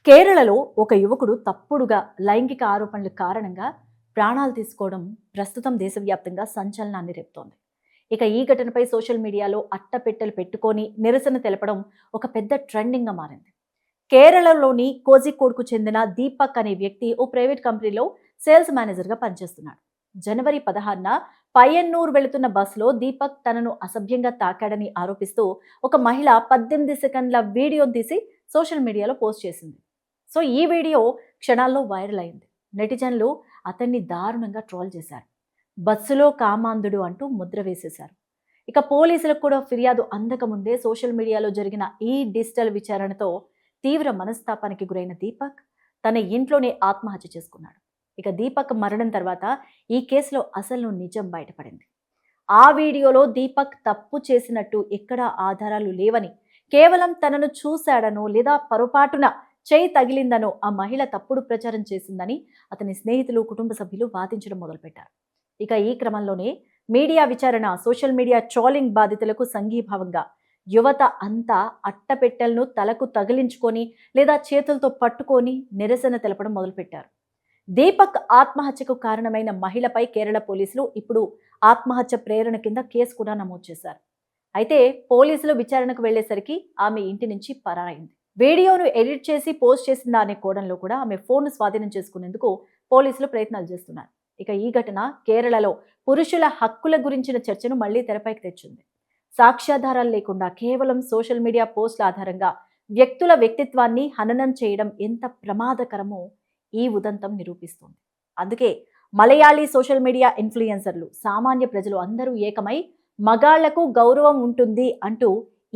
కేరళలో ఒక యువకుడు తప్పుడుగా లైంగిక ఆరోపణల కారణంగా ప్రాణాలు తీసుకోవడం ప్రస్తుతం దేశవ్యాప్తంగా సంచలనాన్ని రేపుతోంది. ఇక ఈ ఘటనపై సోషల్ మీడియాలో అట్టపెట్టెలు పెట్టుకొని నిరసన తెలపడం ఒక పెద్ద ట్రెండింగ్గా మారింది. కేరళలోని కోజికోడ్కు చెందిన దీపక్ అనే వ్యక్తి ఓ ప్రైవేట్ కంపెనీలో సేల్స్ మేనేజర్గా పనిచేస్తున్నాడు. జనవరి 16న పయ్యన్నూరు వెళుతున్న బస్సులో దీపక్ తనను అసభ్యంగా తాకాడని ఆరోపిస్తూ ఒక మహిళ 18 సెకండ్ల వీడియోను తీసి సోషల్ మీడియాలో పోస్ట్ చేసింది. సో ఈ వీడియో క్షణాల్లో వైరల్ అయింది. నెటిజన్లు అతన్ని దారుణంగా ట్రోల్ చేశారు. బస్సులో కామాంధుడు అంటూ ముద్ర వేసేశారు. ఇక పోలీసులకు కూడా ఫిర్యాదు అందకముందే సోషల్ మీడియాలో జరిగిన ఈ డిజిటల్ విచారణతో తీవ్ర మనస్తాపానికి గురైన దీపక్ తన ఇంట్లోనే ఆత్మహత్య చేసుకున్నాడు. ఇక దీపక్ మరణం తర్వాత ఈ కేసులో అసలు నిజం బయటపడింది. ఆ వీడియోలో దీపక్ తప్పు చేసినట్టు ఎక్కడా ఆధారాలు లేవని, కేవలం తనను చూశాడనో లేదా పొరపాటున చేయి తగిలిందనో ఆ మహిళ తప్పుడు ప్రచారం చేసిందని అతని స్నేహితులు, కుటుంబ సభ్యులు వాదించడం మొదలుపెట్టారు. ఇక ఈ క్రమంలోనే మీడియా విచారణ, సోషల్ మీడియా ట్రోలింగ్ బాధితులకు సంఘీభావంగా యువత అంతా అట్టపెట్టెలను తలకు తగిలించుకొని లేదా చేతులతో పట్టుకొని నిరసన తెలపడం మొదలుపెట్టారు. దీపక్ ఆత్మహత్యకు కారణమైన మహిళపై కేరళ పోలీసులు ఇప్పుడు ఆత్మహత్య ప్రేరణ కింద కేసు కూడా నమోదు చేశారు. అయితే పోలీసులు విచారణకు వెళ్లేసరికి ఆమె ఇంటి నుంచి పరారైంది. వీడియోను ఎడిట్ చేసి పోస్ట్ చేసిందా అనే కోణంలో కూడా ఆమె ఫోన్ను స్వాధీనం చేసుకునేందుకు పోలీసులు ప్రయత్నాలు చేస్తున్నారు. ఇక ఈ ఘటన కేరళలో పురుషుల హక్కుల గురించిన చర్చను మళ్లీ తెరపైకి తెచ్చింది. సాక్ష్యాధారాలు లేకుండా కేవలం సోషల్ మీడియా పోస్టుల ఆధారంగా వ్యక్తుల వ్యక్తిత్వాన్ని హననం చేయడం ఎంత ప్రమాదకరమో ఈ ఉదంతం నిరూపిస్తుంది. అందుకే మలయాళీ సోషల్ మీడియా ఇన్ఫ్లుయెన్సర్లు, సామాన్య ప్రజలు అందరూ ఏకమై మగాళ్లకు గౌరవం ఉంటుంది అంటూ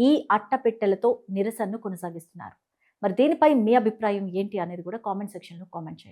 ఈ అట్టపెట్టెలతో నిరసనను కొనసాగిస్తున్నారు. మరి దీనిపై మీ అభిప్రాయం ఏంటి అనేది కూడా కామెంట్ సెక్షన్లో కామెంట్ చేయండి.